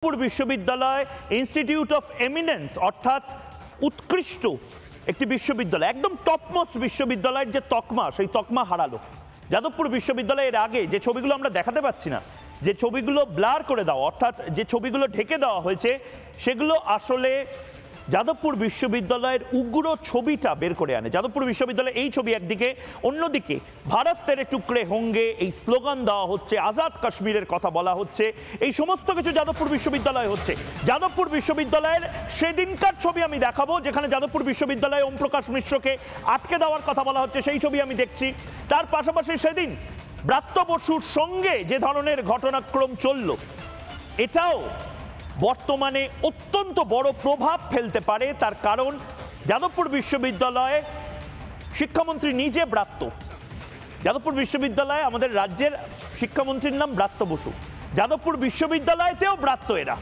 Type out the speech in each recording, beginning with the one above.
বিশ্ববিদ্যালয় institute of eminence অর্থাৎ উৎকৃষ্ট একটি বিশ্ববিদ্যালয়, একদম টপমোস্ট বিশ্ববিদ্যালয়ের যে তকমা, সেই তকমা হারালো। যাদবপুর বিশ্ববিদ্যালয়ের আগে যে ছবিগুলো আমরা দেখাতে পাচ্ছি না, যে ছবিগুলো ব্লার করে দেওয়া অর্থাৎ যে ছবিগুলো ঢেকে দেওয়া হয়েছে, সেগুলো আসলে যাদবপুর বিশ্ববিদ্যালয়ের উগ্র ছবিটা বের করে আনে। যাদবপুর বিশ্ববিদ্যালয়ে এই ছবি একদিকে, অন্যদিকে ভারত তেরে টুকরে হোঙ্গে এই স্লোগান দেওয়া হচ্ছে, আজাদ কাশ্মীরের কথা বলা হচ্ছে, এই সমস্ত কিছু যাদবপুর বিশ্ববিদ্যালয়ে হচ্ছে। যাদবপুর বিশ্ববিদ্যালয়ের সেদিনকার ছবি আমি দেখাবো, যেখানে যাদবপুর বিশ্ববিদ্যালয়ে ওম প্রকাশ মিশ্রকে আটকে দেওয়ার কথা বলা হচ্ছে, সেই ছবি আমি দেখছি। তার পাশাপাশি সেদিন ব্রাত্য বসুর সঙ্গে যে ধরনের ঘটনাক্রম চলল, এটাও বর্তমানে অত্যন্ত বড় প্রভাব ফেলতে পারে। তার কারণ যাদবপুর বিশ্ববিদ্যালয়ে শিক্ষামন্ত্রী নিজে ব্রাত্য। যাদবপুর বিশ্ববিদ্যালয়ে আমাদের রাজ্যের শিক্ষামন্ত্রীর নাম ব্রাত্য বসু, যাদবপুর বিশ্ববিদ্যালয়তেও ব্রাত্য এরা।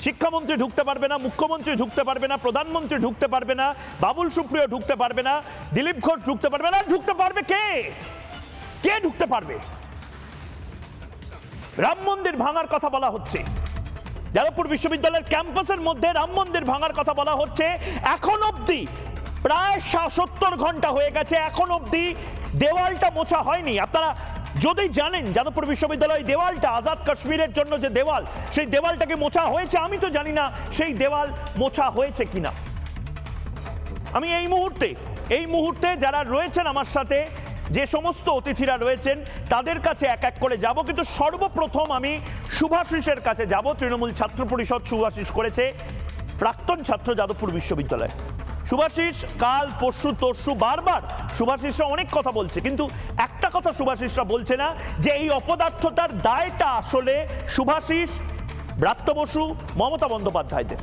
শিক্ষামন্ত্রী ঢুকতে পারবে না, মুখ্যমন্ত্রী ঢুকতে পারবে না, প্রধানমন্ত্রী ঢুকতে পারবে না, বাবুল সুপ্রিয় ঢুকতে পারবে না, দিলীপ ঘোষ ঢুকতে পারবে না। ঢুকতে পারবে কে? কে ঢুকতে পারবে? রাম মন্দির ভাঙার কথা বলা হচ্ছে, যাদবপুর বিশ্ববিদ্যালয়ের ক্যাম্পাসের মধ্যে রাম মন্দির ভাঙার কথা বলা হচ্ছে। এখন অবধি প্রায় 70 ঘন্টা হয়ে গেছে, এখন অবধি দেওয়ালটা মোছা হয়নি। আপনারা যদি জানেন যাদবপুর বিশ্ববিদ্যালয় দেওয়ালটা আজাদ কাশ্মীরের জন্য যে দেওয়াল, সেই দেওয়ালটাকে মোছা হয়েছে, আমি তো জানি না সেই দেওয়াল মোছা হয়েছে কিনা। আমি এই মুহূর্তে যারা রয়েছেন আমার সাথে, যে সমস্ত অতিথিরা রয়েছেন, তাদের কাছে এক এক করে যাব, কিন্তু সর্বপ্রথম আমি শুভাশিসের কাছে যাব। তৃণমূল ছাত্র পরিষদ শুভাশিস করেছে, প্রাক্তন ছাত্র যাদবপুর বিশ্ববিদ্যালয়। শুভাশিস কাল পরশু তরশু বারবার শুভাশিসরা অনেক কথা বলছে, কিন্তু একটা কথা শুভাশিসরা বলছে না, যে এই অপদার্থতার দায়টা আসলে শুভাশিস, ব্রাত্য বসু, মমতা বন্দ্যোপাধ্যায়দের।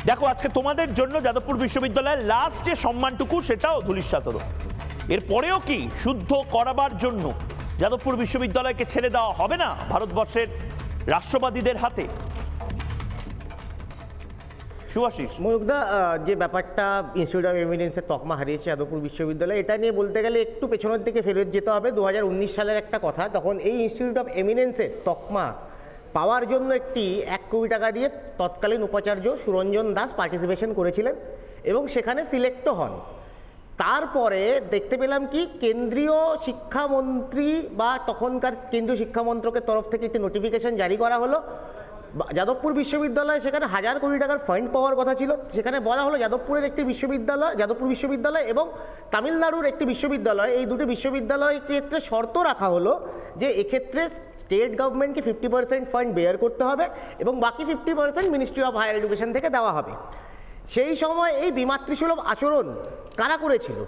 দেখো, আজকে তোমাদের জন্য যাদবপুর বিশ্ববিদ্যালয়ের লাস্ট যে সম্মানটুকু, সেটাও ধূলিসাৎ। এরপরেও কি শুদ্ধ করাবার জন্য যাদবপুর বিশ্ববিদ্যালয়কে ছেড়ে দেওয়া হবে না ভারতবর্ষের রাষ্ট্রবাদীদের হাতে? শুভাশিস, ময়ূকদা, যে ব্যাপারটা ইনস্টিটিউট অফ এমিনেন্সের তকমা হারিয়েছে যাদবপুর বিশ্ববিদ্যালয়, এটা নিয়ে বলতে গেলে একটু পেছনের দিকে ফেরত যেতে হবে। 2019 সালের একটা কথা, তখন এই ইনস্টিটিউট অফ এমিনেন্সের তকমা পাওয়ার জন্য একটি 1 কোটি টাকা দিয়ে তৎকালীন উপাচার্য সুরঞ্জন দাস পার্টিসিপেশন করেছিলেন এবং সেখানে সিলেক্টও হন। তারপরে দেখতে পেলাম কি, কেন্দ্রীয় শিক্ষামন্ত্রী বা তখনকার কেন্দ্রীয় শিক্ষামন্ত্রকের তরফ থেকে একটি নোটিফিকেশন জারি করা হলো। যাদবপুর বিশ্ববিদ্যালয়, সেখানে 1000 কোটি টাকার ফান্ড পাওয়ার কথা ছিল। সেখানে বলা হলো যাদবপুরের একটি বিশ্ববিদ্যালয়, যাদবপুর বিশ্ববিদ্যালয় এবং তামিলনাড়ুর একটি বিশ্ববিদ্যালয়, এই দুটি বিশ্ববিদ্যালয়ের ক্ষেত্রে শর্ত রাখা হলো যে এক্ষেত্রে স্টেট গভর্নমেন্টকে 50% ফান্ড বেয়ার করতে হবে এবং বাকি 50% মিনিস্ট্রি অফ হায়ার এডুকেশন থেকে দেওয়া হবে। সেই সময় এই বিমাতৃসুলভ আচরণ কারা করেছিল?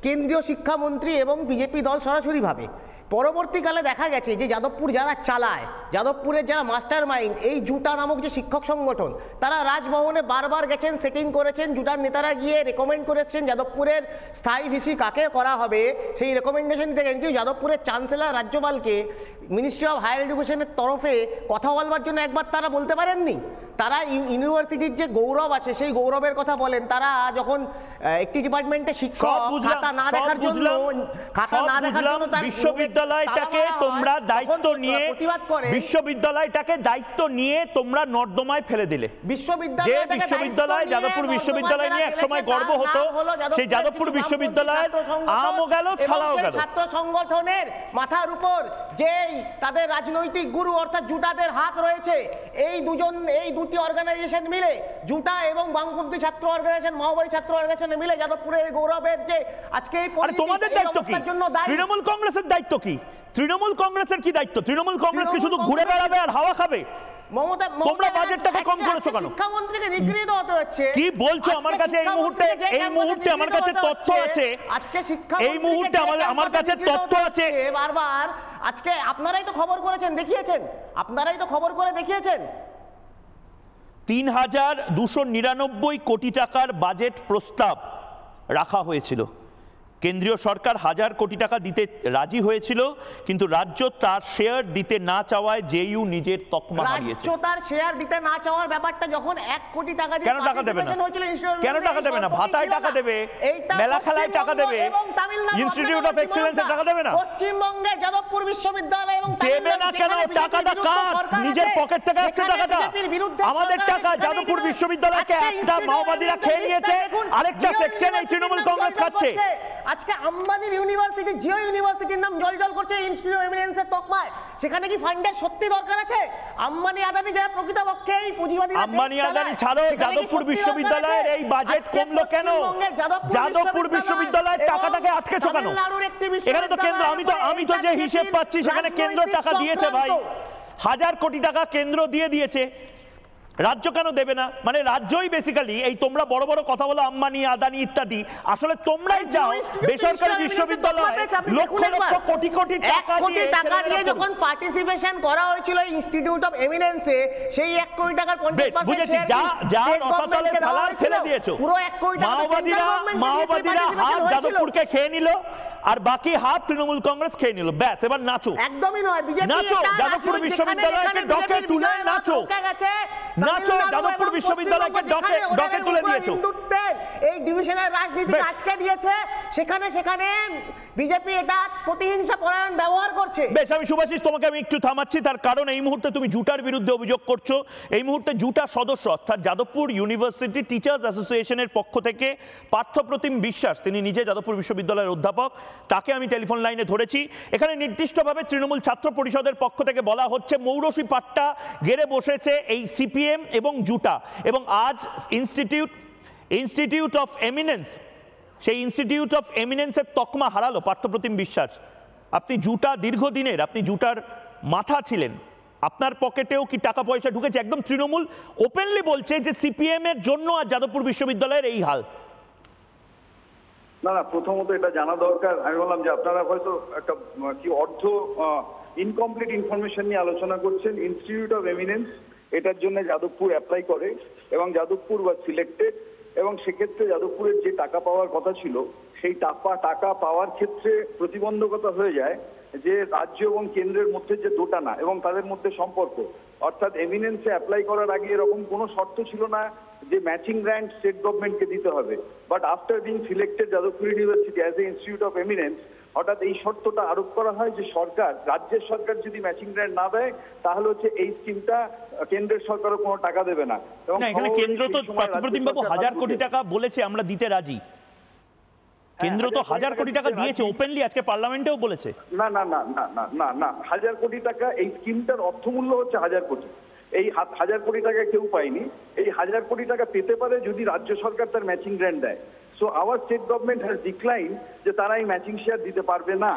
কেন্দ্রীয় শিক্ষামন্ত্রী এবং বিজেপি দল সরাসরিভাবে। পরবর্তীকালে দেখা গেছে যে যাদবপুর যারা চালায়, যাদবপুরের যারা মাস্টার মাইন্ড, এই জুটা নামক যে শিক্ষক সংগঠন, তারা রাজভবনে বারবার গেছেন, সেটিং করেছেন, জুটার নেতারা গিয়ে রেকমেন্ড করেছেন যাদবপুরের স্থায়ী ভিসি কাকে করা হবে, সেই রেকমেন্ডেশন দিতে গেছেন। কিন্তু যাদবপুরের চ্যান্সেলর রাজ্যপালকে মিনিস্ট্রি অফ হায়ার এডুকেশনের তরফে কথা বলবার জন্য একবার তারা বলতে পারেননি। তারা ইউনিভার্সিটির যে গৌরব আছে, সেই গৌরবের কথা বলেন। তারা যখন একটি ডিপার্টমেন্টে শিক্ষক খাতা না দেখার জন্য বিশ্ববিদ্যালয়টাকে তোমরা দায়িত্ব নিয়ে প্রতিবাদ করে, বিশ্ববিদ্যালয়টাকে দায়িত্ব নিয়ে তোমরা নর্দমায় ফেলে দিলে। বিশ্ববিদ্যালয় যাদবপুর বিশ্ববিদ্যালয় নিয়ে একসময় গর্ব হতো, সেই যাদবপুর বিশ্ববিদ্যালয়ের আমও গেল, ছাড়াও গেল। ছাত্র সংগঠনের মাথার উপর যেই তাদের রাজনৈতিক গুরু অর্থাৎ জুটাদের হাত রয়েছে, এই দুটি অর্গানাইজেশন মিলে, জুটা এবং বামপন্থী ছাত্র অর্গানাইজেশন, মাওবাদী ছাত্র অর্গানাইজেশন মিলে যাদবপুরের গৌরবের যে আজকে এই তোমাদের দায়িত্ব কি? তৃণমূল কংগ্রেসের দায়িত্ব কি? তৃণমূল কংগ্রেসের কি দায়িত্ব? তৃণমূল কংগ্রেস কি শুধু ঘুরে বেড়াবে আর হাওয়া খাবে? তোমরা বাজেটটাকে কম করেছো কেন? শিক্ষামন্ত্রীকে নিগৃহীত হতে হচ্ছে। কি বলছো? আমার কাছে এই মুহূর্তে আমার কাছে তথ্য আছে, আজকে শিক্ষা এই মুহূর্তে আমার কাছে তথ্য আছে বারবার। আজকে আপনারাই তো খবর করেছেন, দেখিয়েছেন, আপনারাই তো খবর করে দেখিয়েছেন। 3299 কোটি টাকার বাজেট প্রস্তাব রাখা হয়েছিল, কেন্দ্রীয় সরকার 1000 কোটি টাকা দিতে রাজি হয়েছিল, কিন্তু রাজ্য তার শেয়ার দিতে না চাওয়ায় জেইইউ নিজের তকমা হারিয়েছে। রাজ্য তার শেয়ার দিতে না চাওয়ার ব্যাপারটা যখন 1 কোটি টাকা দিয়ে কেন টাকা দেবে না? কেন টাকা দেবে না? ভাতায় টাকা দেবে, মেলা খেলায় টাকা দেবে, ইনস্টিটিউট অফ এক্সেলেন্সে টাকা দেবে না? পশ্চিমবঙ্গে যাদবপুর বিশ্ববিদ্যালয় এবং দেবে না কেন? টাকাটা কার? নিজের পকেট থেকে আসছে টাকাটা। আমাদের টাকা যাদবপুর বিশ্ববিদ্যালয়কে একটা মাওবাদীরা খেয়ে নিয়েছে, আরেকটা সেকশন এই তৃণমূল কংগ্রেস খাচ্ছে। আজকে আম্বানির ইউনিভার্সিটি, জিও ইউনিভার্সিটির নাম জলজল করছে ইনস্টিটিউট অফ এমিনেন্সের তকমায়। সেখানে কি ফান্ডের সত্যি দরকার আছে? আম্বানি আদানি যারা প্রকৃতপক্ষে এই পুঁজিবাদী, আম্বানি আদানি ছাড়ো, যাদবপুর বিশ্ববিদ্যালয়ের এই বাজেট কমলো কেন? যাদবপুর বিশ্ববিদ্যালয়ের টাকাটাকে আটকেছো কেন? এখানে তো কেন্দ্র, আমি তো যে হিসেব পাচ্ছি সেখানে কেন্দ্র টাকা দিয়েছে ভাই, 1000 কোটি টাকা কেন্দ্র দিয়েছে, রাজ্য কেন দেবে না? মানে রাজ্যই বেসিক্যালি এই তোমরা বড় বড় কথা বলো আম্বানি আদানি ইত্যাদি, আসলে তোমরাই যাও বেসরকারি বিশ্ববিদ্যালয় লক্ষ লক্ষ কোটি কোটি টাকা দিয়ে যখন পার্টিসিপেশন করা হয়েছিল ইনস্টিটিউট অফ এমিনেন্সে, সেই 1 কোটি টাকার 50% বুঝেছি, যা রসাতলে ফেলা ছেড়ে দিয়েছো। পুরো 1 কোটি টাকা মাওবাদীরা হাত যাদবপুরকে খেয়ে নিল, আর বাকি হাত তৃণমূল কংগ্রেস খেয়ে নিল, ব্যাস এবার নাচো। একদমই নয়, বিজেপি নাচো, যাদবপুর বিশ্ববিদ্যালয়কে ডকে তুলে নাচো, নাচো, যাদবপুর বিশ্ববিদ্যালয়কে ডকে তুলে দিয়েছো। এই ডিভিশনের রাজনীতি আটকে দিয়েছে, সেখানে বিজেপি এটা প্রতিহিংসা পরায়ণ ব্যবহার করছে। বেশ, আমি সুভাষিস তোমাকে আমি একটু থামাচ্ছি, তার কারণ এই মুহূর্তে তুমি জুটার বিরুদ্ধে অভিযোগ করছো। এই মুহূর্তে জুটা সদস্য অর্থাৎ যাদবপুর ইউনিভার্সিটি টিচার্স অ্যাসোসিয়েশনের পক্ষ থেকে পার্থপ্রতিম বিশ্বাস, তিনি নিজে যাদবপুর বিশ্ববিদ্যালয়ের অধ্যাপক, তাকে আমি টেলিফোন লাইনে ধরেছি। এখানে নির্দিষ্টভাবে তৃণমূল ছাত্র পরিষদের পক্ষ থেকে বলা হচ্ছে মৌরসি পাট্টা গেড়ে বসেছে এই সিপিএম এবং জুটা, এবং আজ ইনস্টিটিউট অফ এমিনেন্স, সেই ইনস্টিটিউট অফ এমিনেন্সের তকমা হারালো পার্থপ্রতিম বিশ্বাস। আপনি জুটা দীর্ঘদিনের, আপনি জুটার মাথা ছিলেন, আপনার পকেটেও কি টাকা পয়সা ঢুকেছে? একদম তৃণমূল ওপেনলি বলছে যে সিপিএম এর জন্য আজ যাদবপুর বিশ্ববিদ্যালয়ের এই হাল। না, প্রথমত এটা জানা দরকার। আমি বললাম যে আপনারা হয়তো একটা কি ইনকমপ্লিট ইনফরমেশন নিয়ে আলোচনা করছেন। ইনস্টিটিউট অফ এমিনেন্স এটার জন্য যাদবপুর অ্যাপ্লাই করে এবং যাদবপুর ওয়াজ সিলেক্টেড, এবং সেক্ষেত্রে যাদবপুরের যে টাকা পাওয়ার কথা ছিল সেই টাকা পাওয়ার ক্ষেত্রে প্রতিবন্ধকতা হয়ে যায় যে রাজ্য এবং কেন্দ্রের মধ্যে যে দোটানা এবং তাদের মধ্যে সম্পর্ক, অর্থাৎ এমিনেন্সে অ্যাপ্লাই করার আগে এরকম কোনো শর্ত ছিল না যে ম্যাচিং গ্র্যান্ট স্টেট গভর্নমেন্টকে দিতে হবে। But after being selected Jadavpur university as a institute of eminence, হঠাৎ এই শর্তটা আরোপ করা হয় যে রাজ্যের সরকার যদি ম্যাচিং গ্র্যান্ট না দেয় তাহলে হচ্ছে এই স্কিমটা কেন্দ্রের সরকারও কোনো টাকা দেবে না। এবং এখানে কেন্দ্র তো পার্থপ্রতিম বাবু 1000 কোটি টাকা বলেছে আমরা দিতে রাজি, কেন্দ্র তো 1000 কোটি টাকা দিয়েছে ওপেনলি, আজকে পার্লামেন্টেও বলেছে। না, 1000 কোটি টাকা, এই স্কিমটার অর্থমূল্য হচ্ছে 1000 কোটি। এই 1000 কোটি টাকা কেউ পায়নি। এই 1000 কোটি টাকা পেতে পারে যদি রাজ্য সরকার তার ম্যাচিং গ্র্যান্ট দেয়। So our state government has decline যে তারা এই ম্যাচিং শেয়ার দিতে পারবে না।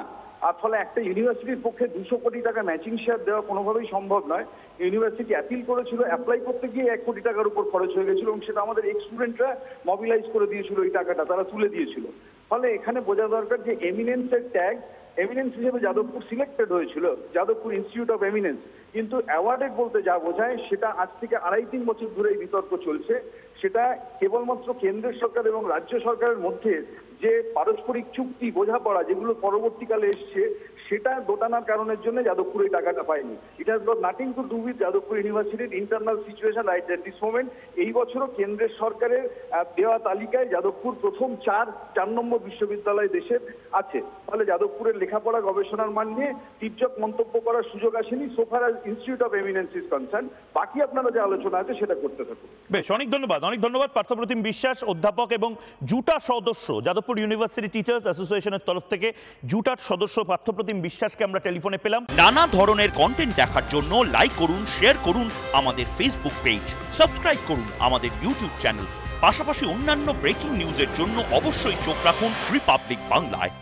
আর ফলে একটা ইউনিভার্সিটির পক্ষে 200 কোটি টাকা ম্যাচিং শেয়ার দেওয়া কোনোভাবেই সম্ভব নয়। ইউনিভার্সিটি অ্যাপিল করেছিল, অ্যাপ্লাই করতে গিয়ে 1 কোটি টাকার উপর খরচ হয়ে গেছিল, এবং সেটা আমাদের এক্স স্টুডেন্টরা মোবিলাইজ করে দিয়েছিল, এই টাকাটা তারা তুলে দিয়েছিল। ফলে এখানে বোঝা দরকার যে এমিনেন্সের ট্যাগ, এমিনেন্স হিসেবে যাদবপুর সিলেক্টেড হয়েছিল, যাদবপুর ইনস্টিটিউট অফ এমিনেন্স, কিন্তু অ্যাওয়ার্ডেড বলতে যা বোঝায় সেটা আজ থেকে 2.5-3 বছর ধরে এই বিতর্ক চলছে। সেটা কেবলমাত্র কেন্দ্রের সরকার এবং রাজ্য সরকারের মধ্যে যে পারস্পরিক চুক্তি বোঝাপড়া যেগুলো পরবর্তীকালে এসছে, সেটা দোটানার কারণের জন্য যাদবপুর এই টাকাটা পায়নি। It has got nothing to do with Jadavpur ইউনিভার্সিটির internal situation right at this moment. এই বছরও কেন্দ্রের সরকারের দেওয়া তালিকায় যাদবপুর প্রথম 4 নম্বর বিশ্ববিদ্যালয় দেশের আছে। ফলে যাদবপুরের লেখাপড়া গবেষণার মান নিয়ে তীর্যক মন্তব্য করার সুযোগ আসেনি সোফার as institute of eminence is concern. বাকি আপনারা যে আলোচনা আছে সেটা করতে থাকুন। বেশ, অনেক ধন্যবাদ পার্থপ্রতিম বিশ্বাস, অধ্যাপক এবং জুটা সদস্য, যাদবপুর ইউনিভার্সিটি টিচার্স অ্যাসোসিয়েশনের তরফ থেকে জুটার সদস্য পার্থপ্রতিম বিশ্বাসকে আমরা টেলিফোনে পেলাম। নানা ধরনের কন্টেন্ট দেখার জন্য লাইক করুন, শেয়ার করুন আমাদের ফেসবুক পেজ, সাবস্ক্রাইব করুন আমাদের ইউটিউব চ্যানেল, পাশাপাশি অন্যান্য ব্রেকিং নিউজের জন্য অবশ্যই চোখ রাখুন রিপাবলিক বাংলায়।